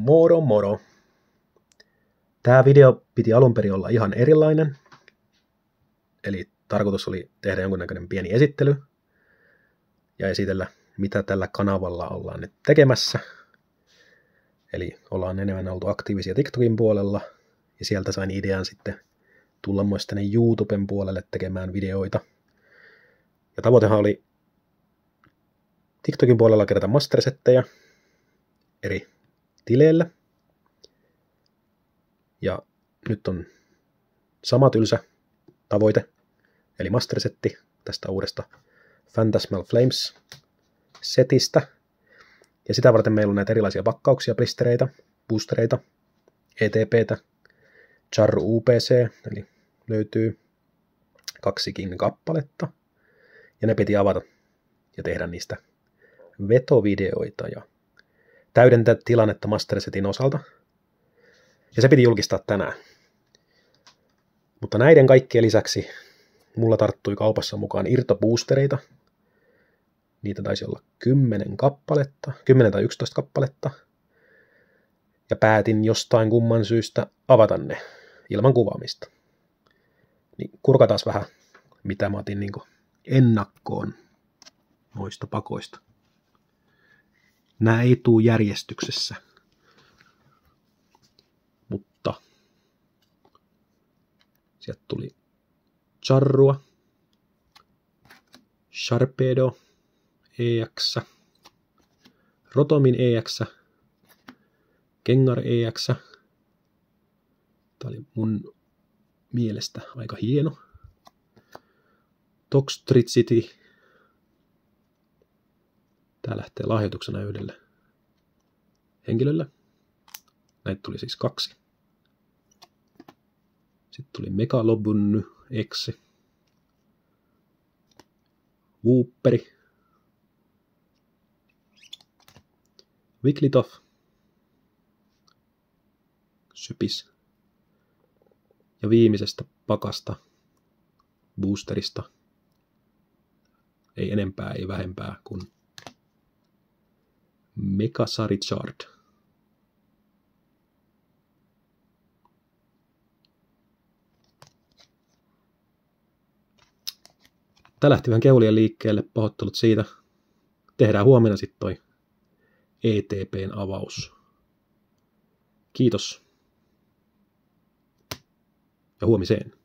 Moro moro! Tämä video piti alun perin olla ihan erilainen. Eli tarkoitus oli tehdä jonkunnäköinen pieni esittely ja esitellä, mitä tällä kanavalla ollaan nyt tekemässä. Eli ollaan enemmän oltu aktiivisia TikTokin puolella ja sieltä sain idean sitten tulla myös tänne YouTuben puolelle tekemään videoita. Ja tavoitehan oli TikTokin puolella kerätä mastersettejä eri tileillä. Ja nyt on sama tylsä tavoite, eli mastersetti tästä uudesta Phantasmal Flames-setistä. Ja sitä varten meillä on näitä erilaisia pakkauksia, blistereitä, boostereita, ETPtä, Charru UPC, eli löytyy 2 kappaletta. Ja ne piti avata ja tehdä niistä vetovideoita ja täydentää tilannetta mastersetin osalta. Ja se piti julkistaa tänään. Mutta näiden kaikkien lisäksi mulla tarttui kaupassa mukaan irtoboostereita. Niitä taisi olla 10 tai 11 kappaletta. Ja päätin jostain kumman syystä avata ne ilman kuvaamista. Niin kurkataan vähän, mitä mä otin ennakkoon noista pakoista. Nämä ei tule järjestyksessä. Mutta sieltä tuli Charrua, Sharpedo EX, Rotomin EX, Gengar EX. Tämä oli mun mielestä aika hieno. Toxtricity. Tämä lähtee lahjoituksena yhdelle henkilölle. Näitä tuli siis 2. Sitten tuli Megalobun X. Wooperi. Wigglytuff. Sypis. Ja viimeisestä pakasta, boosterista, ei enempää, ei vähempää kuin Mega Charizard. Tää lähti vähän keulien liikkeelle, pahoittelut siitä. Tehdään huomenna sitten toi ETPn avaus. Kiitos. Ja huomiseen.